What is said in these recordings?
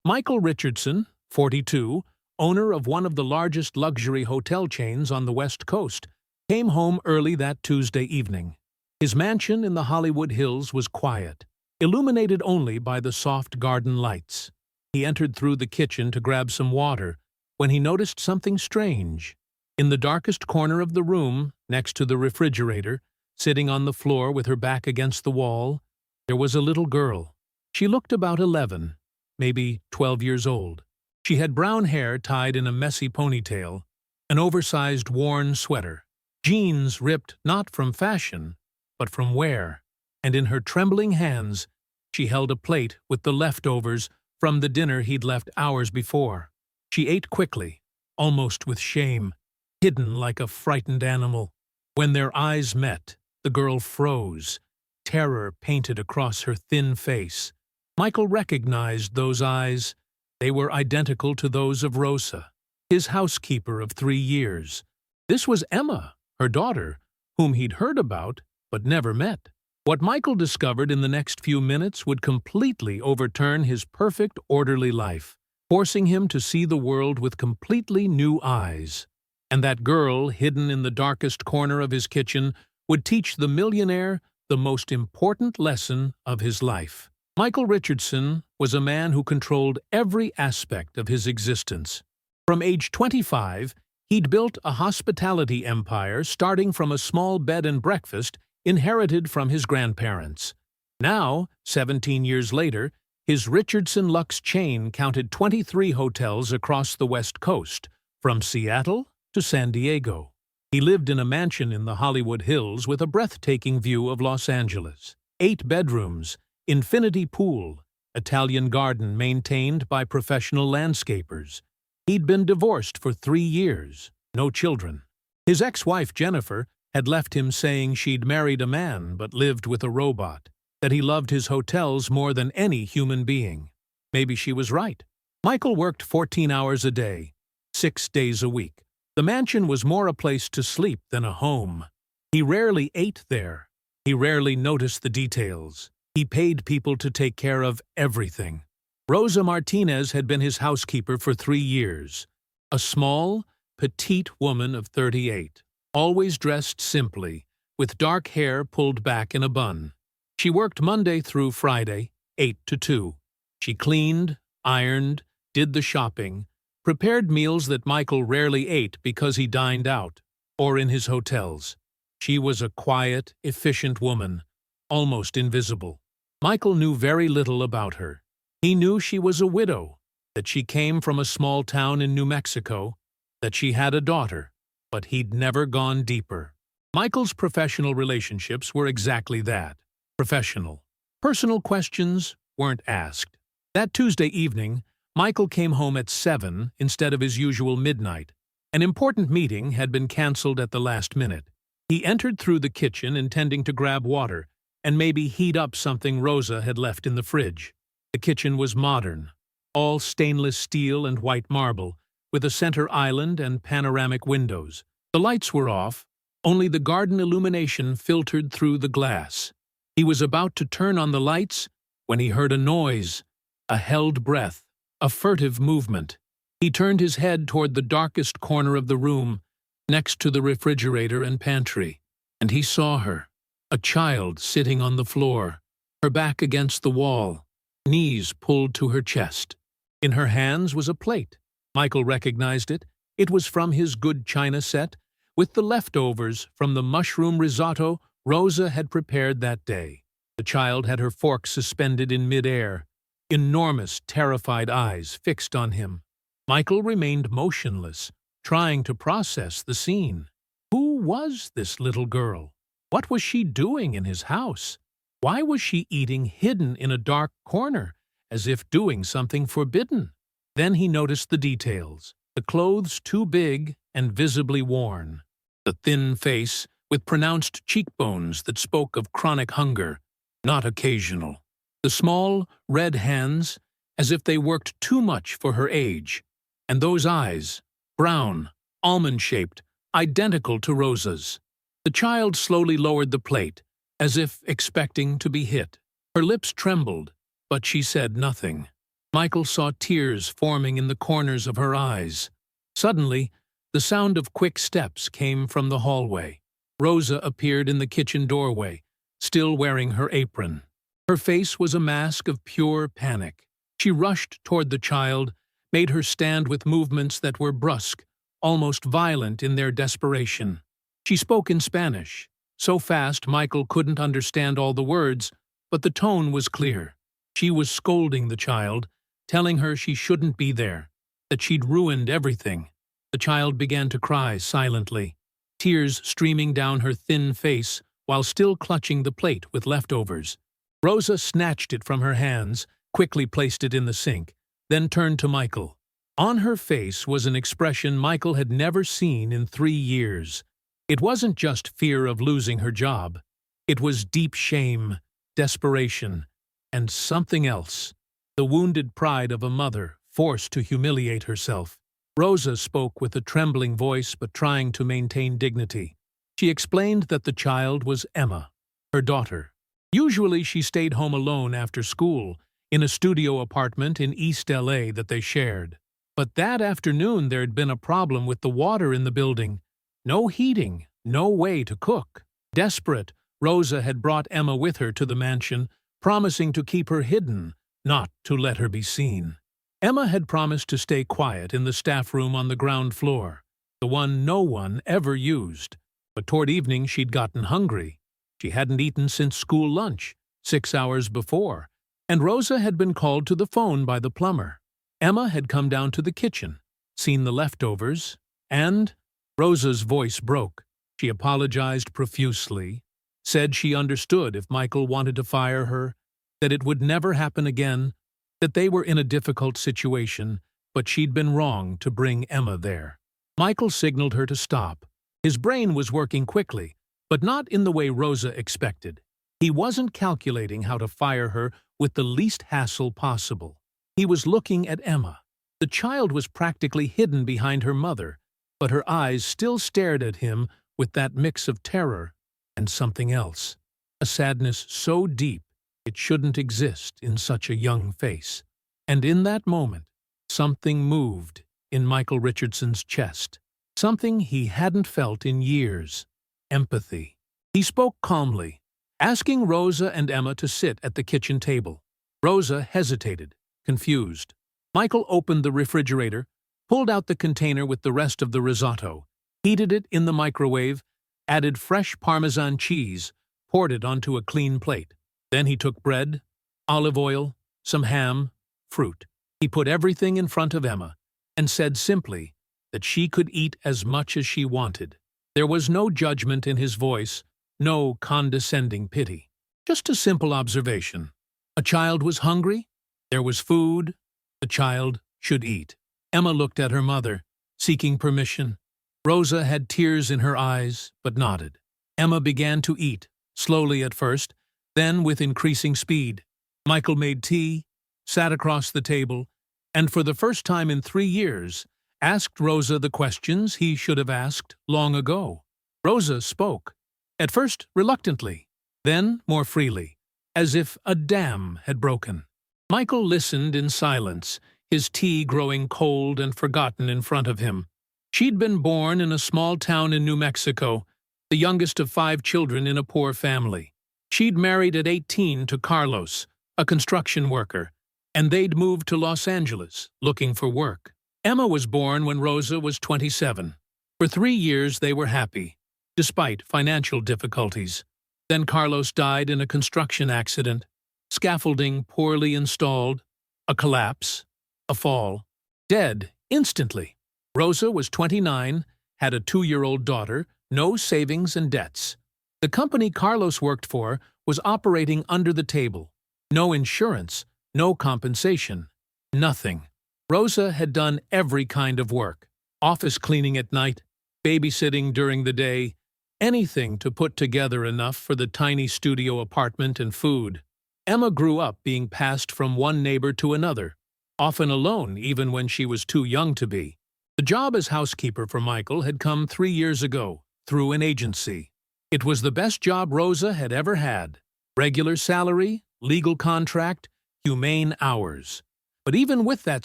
Michael Richardson, 42, owner of one of the largest luxury hotel chains on the West Coast, came home early that Tuesday evening. His mansion in the Hollywood Hills was quiet, illuminated only by the soft garden lights. He entered through the kitchen to grab some water when he noticed something strange. In the darkest corner of the room, next to the refrigerator, sitting on the floor with her back against the wall, there was a little girl. She looked about 11, maybe 12 years old. She had brown hair tied in a messy ponytail, an oversized worn sweater, jeans ripped not from fashion, but from wear, and in her trembling hands she held a plate with the leftovers from the dinner he'd left hours before. She ate quickly, almost with shame, hidden like a frightened animal. When their eyes met, the girl froze, terror painted across her thin face. Michael recognized those eyes. They were identical to those of Rosa, his housekeeper of 3 years. This was Emma, her daughter, whom he'd heard about but never met. What Michael discovered in the next few minutes would completely overturn his perfect, orderly life, forcing him to see the world with completely new eyes. And that girl, hidden in the darkest corner of his kitchen, would teach the millionaire the most important lesson of his life. Michael Richardson was a man who controlled every aspect of his existence. From age 25, he'd built a hospitality empire starting from a small bed and breakfast inherited from his grandparents. Now, 17 years later, his Richardson Luxe chain counted 23 hotels across the West Coast, from Seattle to San Diego. He lived in a mansion in the Hollywood Hills with a breathtaking view of Los Angeles. 8 bedrooms, infinity pool, Italian garden maintained by professional landscapers. He'd been divorced for 3 years, no children. His ex-wife Jennifer had left him saying she'd married a man but lived with a robot, that he loved his hotels more than any human being. Maybe she was right. Michael worked 14 hours a day, 6 days a week. The mansion was more a place to sleep than a home. He rarely ate there. He rarely noticed the details. He paid people to take care of everything. Rosa Martinez had been his housekeeper for 3 years. A small, petite woman of 38, always dressed simply, with dark hair pulled back in a bun. She worked Monday through Friday, 8 to 2. She cleaned, ironed, did the shopping, prepared meals that Michael rarely ate because he dined out, or in his hotels. She was a quiet, efficient woman, almost invisible. Michael knew very little about her. He knew she was a widow, that she came from a small town in New Mexico, that she had a daughter, but he'd never gone deeper. Michael's professional relationships were exactly that, professional. Personal questions weren't asked. That Tuesday evening, Michael came home at 7 instead of his usual midnight. An important meeting had been canceled at the last minute. He entered through the kitchen intending to grab water and maybe heat up something Rosa had left in the fridge. The kitchen was modern, all stainless steel and white marble, with a center island and panoramic windows. The lights were off, only the garden illumination filtered through the glass. He was about to turn on the lights when he heard a noise, a held breath, a furtive movement. He turned his head toward the darkest corner of the room, next to the refrigerator and pantry, and he saw her, a child sitting on the floor, her back against the wall, knees pulled to her chest. In her hands was a plate. Michael recognized it. It was from his good china set, with the leftovers from the mushroom risotto Rosa had prepared that day. The child had her fork suspended in midair, enormous, terrified eyes fixed on him. Michael remained motionless, trying to process the scene. Who was this little girl? What was she doing in his house? Why was she eating hidden in a dark corner, as if doing something forbidden? Then he noticed the details. The clothes too big and visibly worn. The thin face with pronounced cheekbones that spoke of chronic hunger, not occasional. The small, red hands, as if they worked too much for her age. And those eyes, brown, almond-shaped, identical to Rosa's. The child slowly lowered the plate, as if expecting to be hit. Her lips trembled, but she said nothing. Michael saw tears forming in the corners of her eyes. Suddenly, the sound of quick steps came from the hallway. Rosa appeared in the kitchen doorway, still wearing her apron. Her face was a mask of pure panic. She rushed toward the child, made her stand with movements that were brusque, almost violent in their desperation. She spoke in Spanish, so fast Michael couldn't understand all the words, but the tone was clear. She was scolding the child, telling her she shouldn't be there, that she'd ruined everything. The child began to cry silently, tears streaming down her thin face while still clutching the plate with leftovers. Rosa snatched it from her hands, quickly placed it in the sink, then turned to Michael. On her face was an expression Michael had never seen in 3 years. It wasn't just fear of losing her job. It was deep shame, desperation, and something else. The wounded pride of a mother forced to humiliate herself. Rosa spoke with a trembling voice but trying to maintain dignity. She explained that the child was Emma, her daughter. Usually she stayed home alone after school, in a studio apartment in East LA that they shared. But that afternoon there had been a problem with the water in the building. No heating, no way to cook. Desperate, Rosa had brought Emma with her to the mansion, promising to keep her hidden, not to let her be seen. Emma had promised to stay quiet in the staff room on the ground floor, the one no one ever used. But toward evening she'd gotten hungry. She hadn't eaten since school lunch, 6 hours before, and Rosa had been called to the phone by the plumber. Emma had come down to the kitchen, seen the leftovers, and Rosa's voice broke. She apologized profusely, said she understood if Michael wanted to fire her, that it would never happen again, that they were in a difficult situation, but she'd been wrong to bring Emma there. Michael signaled her to stop. His brain was working quickly, but not in the way Rosa expected. He wasn't calculating how to fire her with the least hassle possible. He was looking at Emma. The child was practically hidden behind her mother, but her eyes still stared at him with that mix of terror and something else, a sadness so deep it shouldn't exist in such a young face. And in that moment, something moved in Michael Richardson's chest, something he hadn't felt in years: empathy. He spoke calmly, asking Rosa and Emma to sit at the kitchen table. Rosa hesitated, confused. Michael opened the refrigerator, pulled out the container with the rest of the risotto, heated it in the microwave, added fresh Parmesan cheese, poured it onto a clean plate. Then he took bread, olive oil, some ham, fruit. He put everything in front of Emma and said simply that she could eat as much as she wanted. There was no judgment in his voice, no condescending pity. Just a simple observation. A child was hungry, there was food, the child should eat. Emma looked at her mother, seeking permission. Rosa had tears in her eyes, but nodded. Emma began to eat, slowly at first, then with increasing speed. Michael made tea, sat across the table, and for the first time in 3 years, asked Rosa the questions he should have asked long ago. Rosa spoke, at first reluctantly, then more freely, as if a dam had broken. Michael listened in silence, his tea growing cold and forgotten in front of him. She'd been born in a small town in New Mexico, the youngest of 5 children in a poor family. She'd married at 18 to Carlos, a construction worker, and they'd moved to Los Angeles, looking for work. Emma was born when Rosa was 27. For 3 years they were happy, despite financial difficulties. Then Carlos died in a construction accident, scaffolding poorly installed, a collapse, a fall. Dead instantly. Rosa was 29, had a 2-year-old daughter, no savings and debts. The company Carlos worked for was operating under the table. No insurance, no compensation, nothing. Rosa had done every kind of work: office cleaning at night, babysitting during the day, anything to put together enough for the tiny studio apartment and food. Emma grew up being passed from one neighbor to another, often alone even when she was too young to be. The job as housekeeper for Michael had come 3 years ago, through an agency. It was the best job Rosa had ever had. Regular salary, legal contract, humane hours. But even with that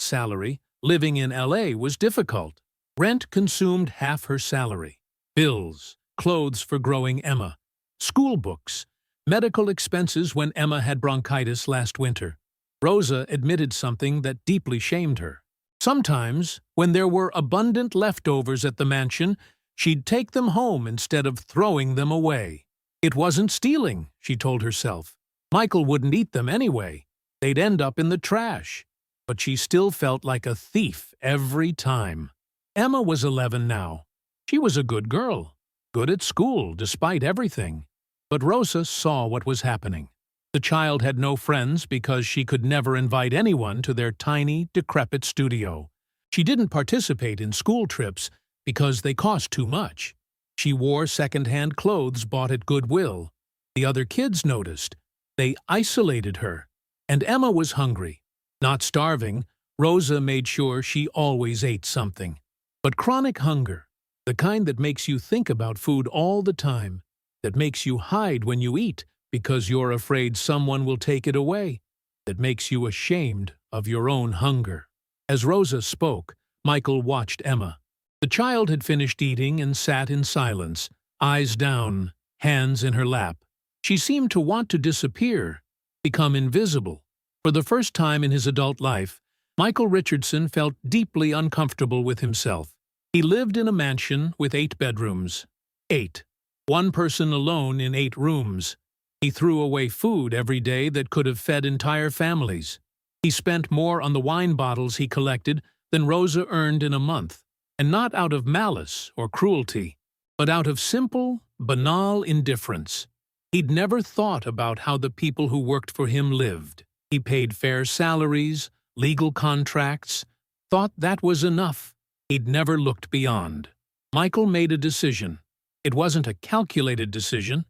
salary, living in LA was difficult. Rent consumed half her salary. Bills, clothes for growing Emma, school books, medical expenses when Emma had bronchitis last winter. Rosa admitted something that deeply shamed her. Sometimes, when there were abundant leftovers at the mansion, she'd take them home instead of throwing them away. It wasn't stealing, she told herself. Michael wouldn't eat them anyway. They'd end up in the trash. But she still felt like a thief every time. Emma was 11 now. She was a good girl, good at school despite everything. But Rosa saw what was happening. The child had no friends because she could never invite anyone to their tiny, decrepit studio. She didn't participate in school trips because they cost too much. She wore second-hand clothes bought at Goodwill. The other kids noticed. They isolated her. And Emma was hungry. Not starving, Rosa made sure she always ate something. But chronic hunger, the kind that makes you think about food all the time, that makes you hide when you eat because you're afraid someone will take it away, that makes you ashamed of your own hunger. As Rosa spoke, Michael watched Emma. The child had finished eating and sat in silence, eyes down, hands in her lap. She seemed to want to disappear, become invisible. For the first time in his adult life, Michael Richardson felt deeply uncomfortable with himself. He lived in a mansion with 8 bedrooms. 8. One person alone in 8 rooms. He threw away food every day that could have fed entire families. He spent more on the wine bottles he collected than Rosa earned in a month, and not out of malice or cruelty, but out of simple, banal indifference. He'd never thought about how the people who worked for him lived. He paid fair salaries, legal contracts, thought that was enough. He'd never looked beyond. Michael made a decision. It wasn't a calculated decision,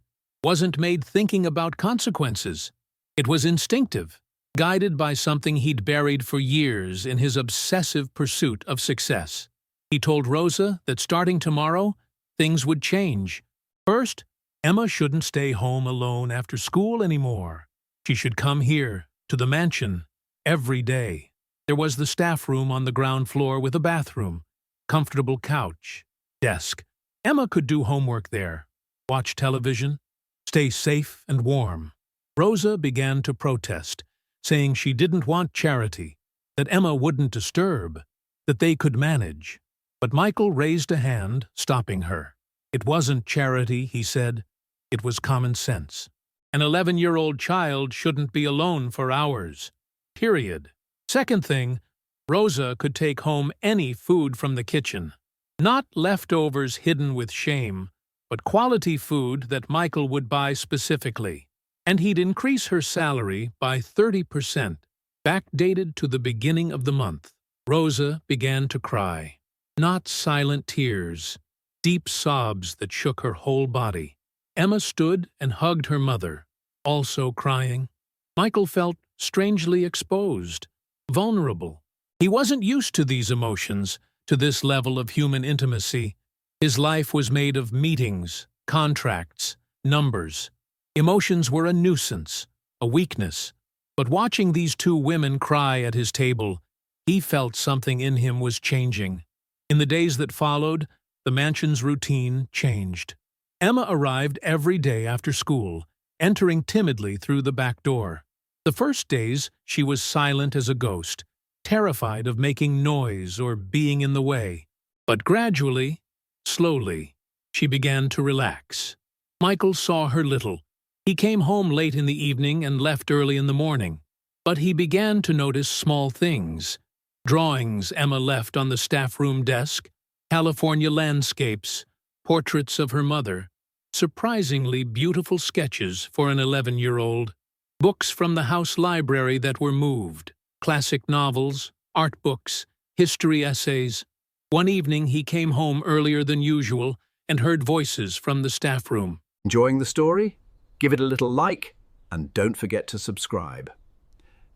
wasn't made thinking about consequences. It was instinctive, guided by something he'd buried for years in his obsessive pursuit of success. He told Rosa that starting tomorrow, things would change. First, Emma shouldn't stay home alone after school anymore. She should come here, to the mansion, every day. There was the staff room on the ground floor with a bathroom, comfortable couch, desk. Emma could do homework there, watch television, stay safe and warm. Rosa began to protest, saying she didn't want charity, that Emma wouldn't disturb, that they could manage. But Michael raised a hand, stopping her. It wasn't charity, he said. It was common sense. An 11-year-old child shouldn't be alone for hours. Period. Second thing, Rosa could take home any food from the kitchen. Not leftovers hidden with shame, but quality food that Michael would buy specifically. And he'd increase her salary by 30%, backdated to the beginning of the month. Rosa began to cry. Not silent tears, deep sobs that shook her whole body. Emma stood and hugged her mother, also crying. Michael felt strangely exposed, vulnerable. He wasn't used to these emotions, to this level of human intimacy. His life was made of meetings, contracts, numbers. Emotions were a nuisance, a weakness. But watching these 2 women cry at his table, he felt something in him was changing. In the days that followed, the mansion's routine changed. Emma arrived every day after school, entering timidly through the back door. The first days, she was silent as a ghost, terrified of making noise or being in the way. But gradually, slowly, she began to relax. Michael saw her little. He came home late in the evening and left early in the morning. But he began to notice small things. Drawings Emma left on the staff room desk, California landscapes, portraits of her mother, surprisingly beautiful sketches for an 11-year-old, books from the house library that were moved, classic novels, art books, history essays. One evening he came home earlier than usual and heard voices from the staff room. Enjoying the story? Give it a little like and don't forget to subscribe.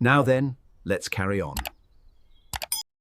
Now then, let's carry on.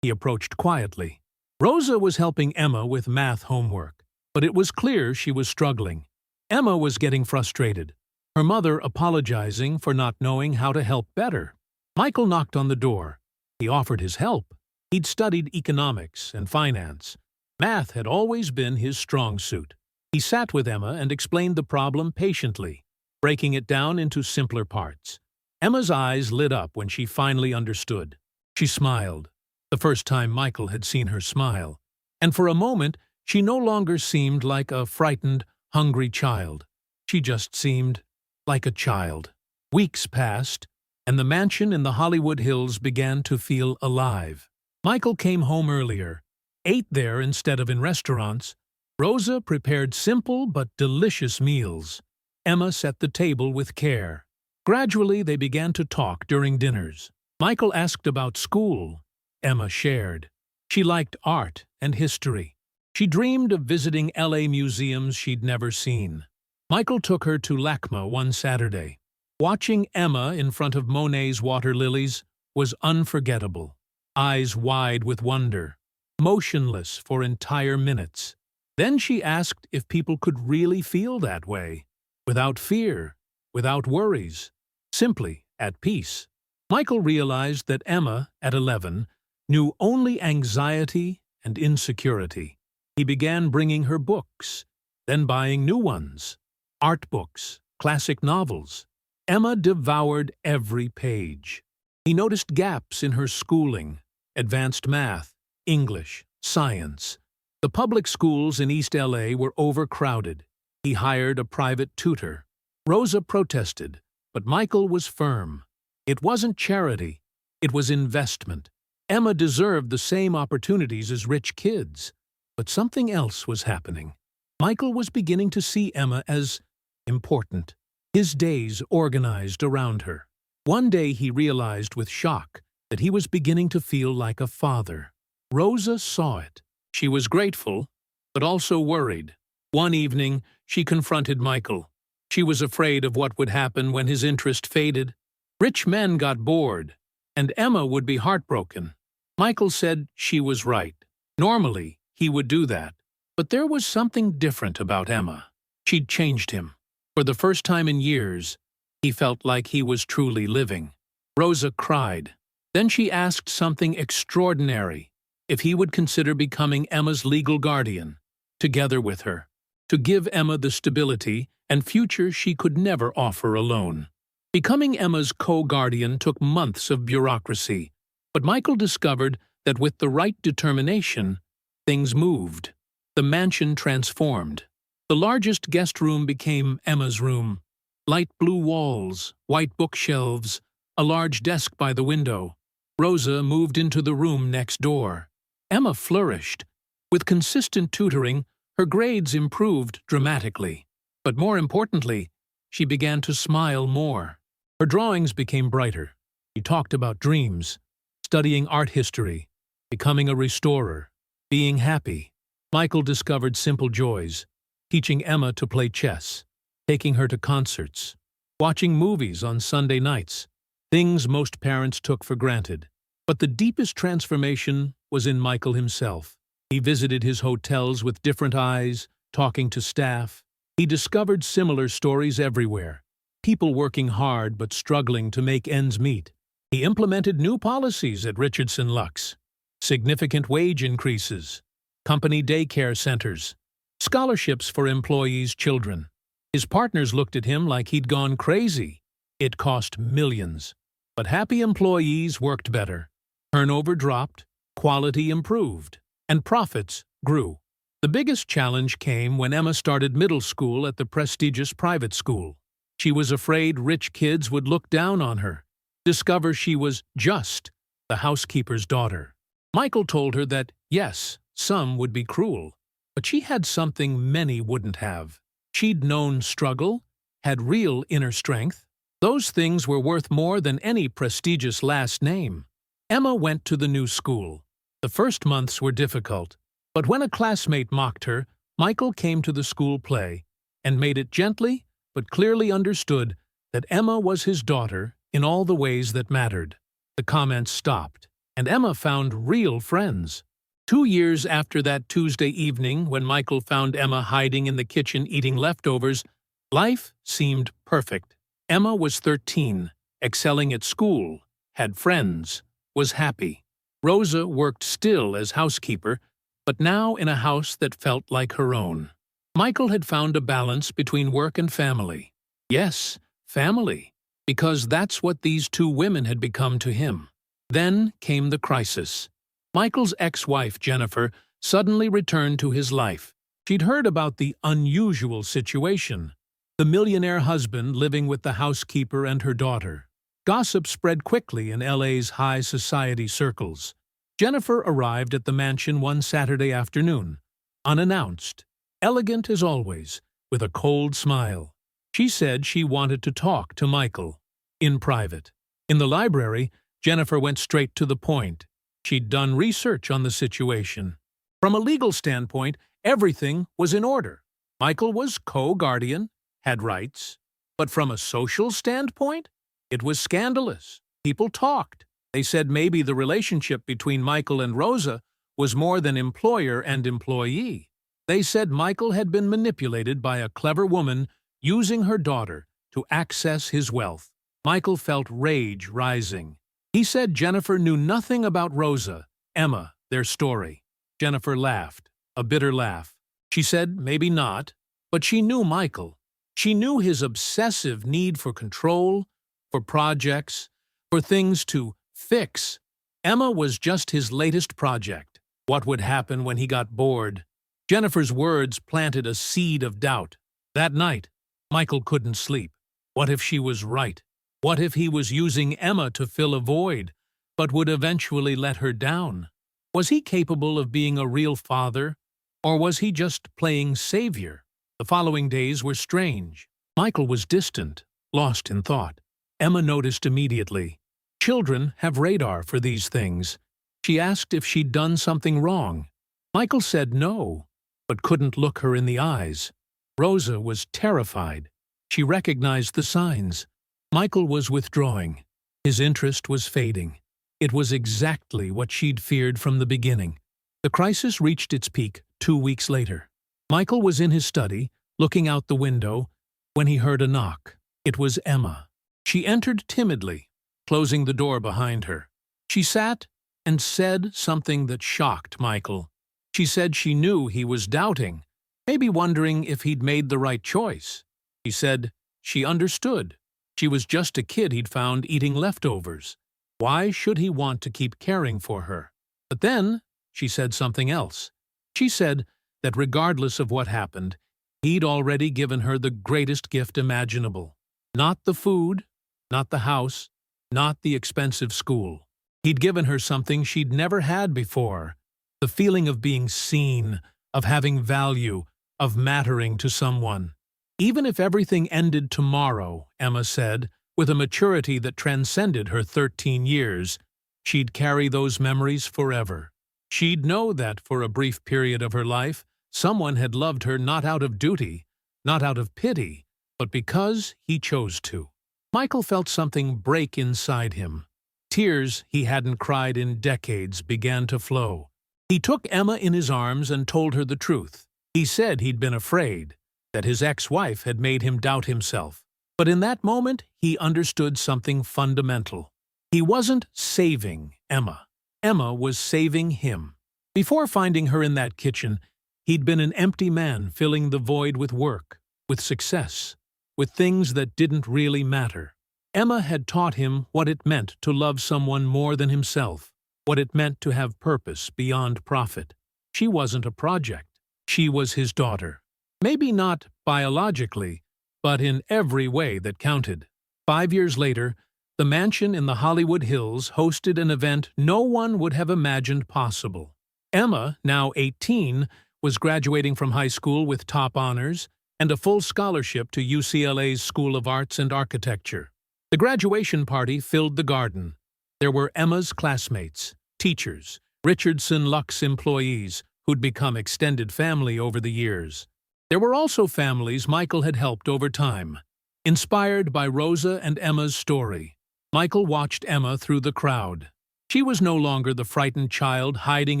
He approached quietly. Rosa was helping Emma with math homework, but it was clear she was struggling. Emma was getting frustrated, her mother apologizing for not knowing how to help better. Michael knocked on the door. He offered his help. He'd studied economics and finance. Math had always been his strong suit. He sat with Emma and explained the problem patiently, breaking it down into simpler parts. Emma's eyes lit up when she finally understood. She smiled, the first time Michael had seen her smile, and for a moment she no longer seemed like a frightened, hungry child. She just seemed like a child. Weeks passed, and the mansion in the Hollywood Hills began to feel alive. Michael came home earlier, ate there instead of in restaurants. Rosa prepared simple but delicious meals. Emma set the table with care. Gradually, they began to talk during dinners. Michael asked about school. Emma shared. She liked art and history. She dreamed of visiting LA museums she'd never seen. Michael took her to LACMA one Saturday. Watching Emma in front of Monet's water lilies was unforgettable. Eyes wide with wonder, motionless for entire minutes. Then she asked if people could really feel that way, without fear, without worries, simply at peace. Michael realized that Emma, at 11, knew only anxiety and insecurity. He began bringing her books, then buying new ones. Art books, classic novels. Emma devoured every page. He noticed gaps in her schooling, advanced math, English, science. The public schools in East LA were overcrowded. He hired a private tutor. Rosa protested, but Michael was firm. It wasn't charity, it was investment. Emma deserved the same opportunities as rich kids. But something else was happening. Michael was beginning to see Emma as important. His days organized around her. One day he realized with shock that he was beginning to feel like a father. Rosa saw it. She was grateful, but also worried. One evening, she confronted Michael. She was afraid of what would happen when his interest faded. Rich men got bored, and Emma would be heartbroken. Michael said she was right. Normally, he would do that. But there was something different about Emma. She'd changed him. For the first time in years, he felt like he was truly living. Rosa cried. Then she asked something extraordinary, if he would consider becoming Emma's legal guardian, together with her, to give Emma the stability and future she could never offer alone. Becoming Emma's co-guardian took months of bureaucracy, but Michael discovered that with the right determination, things moved. The mansion transformed. The largest guest room became Emma's room. Light blue walls, white bookshelves, a large desk by the window. Rosa moved into the room next door. Emma flourished. With consistent tutoring, her grades improved dramatically. But more importantly, she began to smile more. Her drawings became brighter. She talked about dreams, studying art history, becoming a restorer, being happy. Michael discovered simple joys, teaching Emma to play chess, taking her to concerts, watching movies on Sunday nights, things most parents took for granted. But the deepest transformation was in Michael himself. He visited his hotels with different eyes, talking to staff. He discovered similar stories everywhere. People working hard but struggling to make ends meet. He implemented new policies at Richardson Lux. Significant wage increases, company daycare centers, scholarships for employees' children. His partners looked at him like he'd gone crazy. It cost millions. But happy employees worked better. Turnover dropped, quality improved, and profits grew. The biggest challenge came when Emma started middle school at the prestigious private school. She was afraid rich kids would look down on her, discover she was just the housekeeper's daughter. Michael told her that, yes, some would be cruel, but she had something many wouldn't have. She'd known struggle, had real inner strength. Those things were worth more than any prestigious last name. Emma went to the new school. The first months were difficult, but when a classmate mocked her, Michael came to the school play and made it gently but clearly understood that Emma was his daughter in all the ways that mattered. The comments stopped, and Emma found real friends. 2 years after that Tuesday evening when Michael found Emma hiding in the kitchen eating leftovers, life seemed perfect. Emma was 13, excelling at school, had friends, was happy. Rosa worked still as housekeeper, but now in a house that felt like her own. Michael had found a balance between work and family. Yes, family, because that's what these two women had become to him. Then came the crisis. Michael's ex-wife, Jennifer, suddenly returned to his life. She'd heard about the unusual situation, the millionaire husband living with the housekeeper and her daughter. Gossip spread quickly in LA's high society circles. Jennifer arrived at the mansion one Saturday afternoon, unannounced, elegant as always, with a cold smile. She said she wanted to talk to Michael, in private. In the library, Jennifer went straight to the point. She'd done research on the situation. From a legal standpoint, everything was in order. Michael was co-guardian, had rights. But from a social standpoint, it was scandalous. People talked. They said maybe the relationship between Michael and Rosa was more than employer and employee. They said Michael had been manipulated by a clever woman using her daughter to access his wealth. Michael felt rage rising. He said Jennifer knew nothing about Rosa, Emma, their story. Jennifer laughed, a bitter laugh. She said maybe not, but she knew Michael. She knew his obsessive need for control, for projects, for things to fix. Emma was just his latest project. What would happen when he got bored? Jennifer's words planted a seed of doubt. That night, Michael couldn't sleep. What if she was right? What if he was using Emma to fill a void, but would eventually let her down? Was he capable of being a real father, or was he just playing savior? The following days were strange. Michael was distant, lost in thought. Emma noticed immediately. Children have radar for these things. She asked if she'd done something wrong. Michael said no, but couldn't look her in the eyes. Rosa was terrified. She recognized the signs. Michael was withdrawing. His interest was fading. It was exactly what she'd feared from the beginning. The crisis reached its peak 2 weeks later. Michael was in his study, looking out the window, when he heard a knock. It was Emma. She entered timidly, closing the door behind her. She sat and said something that shocked Michael. She said she knew he was doubting, maybe wondering if he'd made the right choice. She said she understood. She was just a kid he'd found eating leftovers. Why should he want to keep caring for her? But then she said something else. She said that regardless of what happened, he'd already given her the greatest gift imaginable. Not the food, not the house, not the expensive school. He'd given her something she'd never had before. The feeling of being seen, of having value, of mattering to someone. Even if everything ended tomorrow, Emma said, with a maturity that transcended her 13 years, she'd carry those memories forever. She'd know that for a brief period of her life, someone had loved her not out of duty, not out of pity, but because he chose to. Michael felt something break inside him. Tears he hadn't cried in decades began to flow. He took Emma in his arms and told her the truth. He said he'd been afraid, that his ex-wife had made him doubt himself. But in that moment, he understood something fundamental. He wasn't saving Emma. Emma was saving him. Before finding her in that kitchen, he'd been an empty man filling the void with work, with success, with things that didn't really matter. Emma had taught him what it meant to love someone more than himself, what it meant to have purpose beyond profit. She wasn't a project. She was his daughter. Maybe not biologically, but in every way that counted. 5 years later, the mansion in the Hollywood Hills hosted an event no one would have imagined possible. Emma, now 18, was graduating from high school with top honors and a full scholarship to UCLA's School of Arts and Architecture. The graduation party filled the garden. There were Emma's classmates, teachers, Richardson Luxe employees who'd become extended family over the years. There were also families Michael had helped over time. Inspired by Rosa and Emma's story, Michael watched Emma through the crowd. She was no longer the frightened child hiding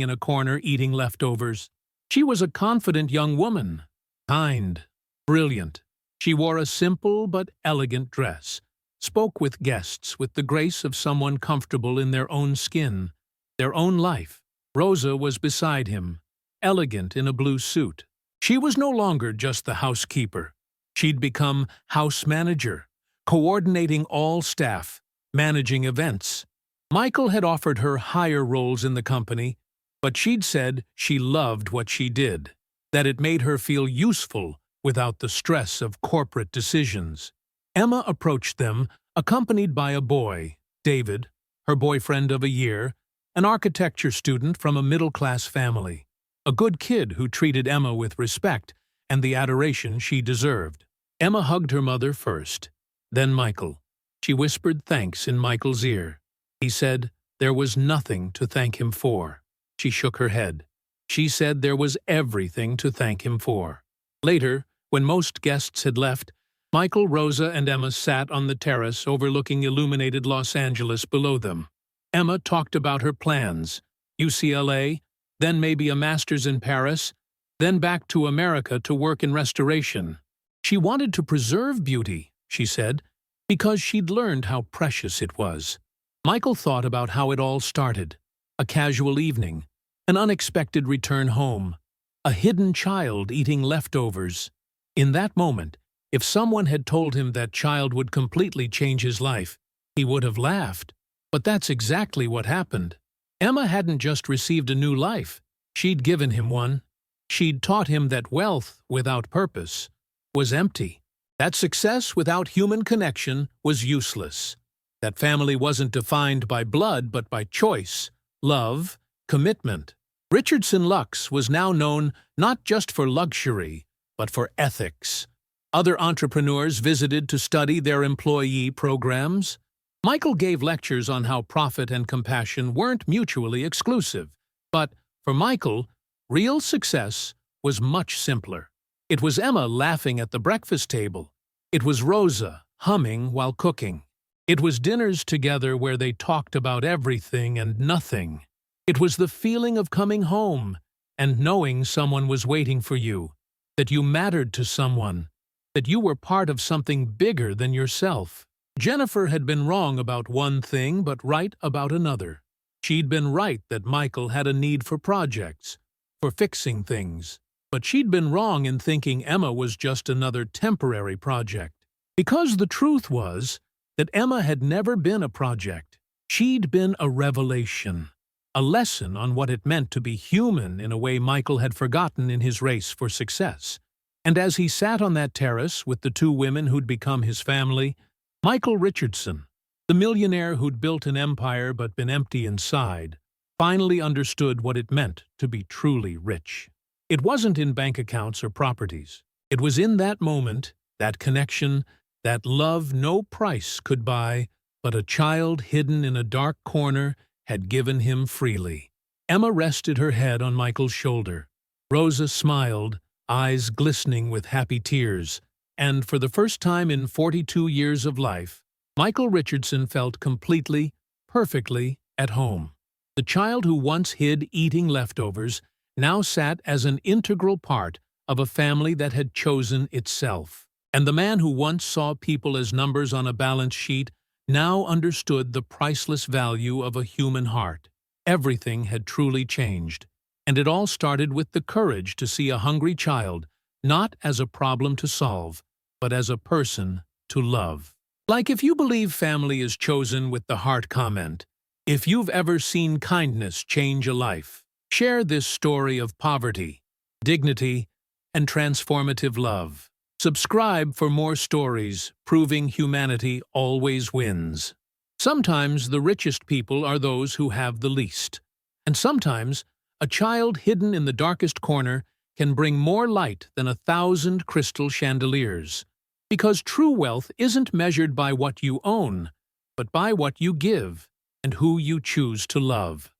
in a corner eating leftovers. She was a confident young woman, kind, brilliant. She wore a simple but elegant dress, spoke with guests with the grace of someone comfortable in their own skin, their own life. Rosa was beside him, elegant in a blue suit. She was no longer just the housekeeper. She'd become house manager, coordinating all staff, managing events. Michael had offered her higher roles in the company, but she'd said she loved what she did, that it made her feel useful without the stress of corporate decisions. Emma approached them, accompanied by a boy, David, her boyfriend of a year, an architecture student from a middle-class family, a good kid who treated Emma with respect and the adoration she deserved. Emma hugged her mother first, then Michael. She whispered thanks in Michael's ear. He said there was nothing to thank him for. She shook her head. She said there was everything to thank him for. Later, when most guests had left, Michael, Rosa, and Emma sat on the terrace overlooking illuminated Los Angeles below them. Emma talked about her plans: UCLA, then maybe a master's in Paris, then back to America to work in restoration. She wanted to preserve beauty, she said, because she'd learned how precious it was. Michael thought about how it all started: a casual evening, an unexpected return home, a hidden child eating leftovers. In that moment, if someone had told him that child would completely change his life, he would have laughed. But that's exactly what happened. Emma hadn't just received a new life, she'd given him one. She'd taught him that wealth without purpose was empty, that success without human connection was useless, that family wasn't defined by blood but by choice, love, commitment. Richardson Luxe was now known not just for luxury, but for ethics. Other entrepreneurs visited to study their employee programs. Michael gave lectures on how profit and compassion weren't mutually exclusive. But for Michael, real success was much simpler. It was Emma laughing at the breakfast table. It was Rosa humming while cooking. It was dinners together where they talked about everything and nothing. It was the feeling of coming home and knowing someone was waiting for you, that you mattered to someone, that you were part of something bigger than yourself. Jennifer had been wrong about one thing but right about another. She'd been right that Michael had a need for projects, for fixing things. But she'd been wrong in thinking Emma was just another temporary project. Because the truth was that Emma had never been a project. She'd been a revelation, a lesson on what it meant to be human in a way Michael had forgotten in his race for success. And as he sat on that terrace with the two women who'd become his family, Michael Richardson, the millionaire who'd built an empire but been empty inside, finally understood what it meant to be truly rich. It wasn't in bank accounts or properties. It was in that moment, that connection, that love no price could buy, but a child hidden in a dark corner had given him freely. Emma rested her head on Michael's shoulder. Rosa smiled, eyes glistening with happy tears, and for the first time in 42 years of life, Michael Richardson felt completely, perfectly at home. The child who once hid eating leftovers now sat as an integral part of a family that had chosen itself. And the man who once saw people as numbers on a balance sheet now understood the priceless value of a human heart. Everything had truly changed, and it all started with the courage to see a hungry child not as a problem to solve, but as a person to love. Like if you believe family is chosen with the heart comment, if you've ever seen kindness change a life, share this story of poverty, dignity, and transformative love. Subscribe for more stories proving humanity always wins. Sometimes the richest people are those who have the least. And sometimes a child hidden in the darkest corner can bring more light than 1,000 crystal chandeliers. Because true wealth isn't measured by what you own, but by what you give and who you choose to love.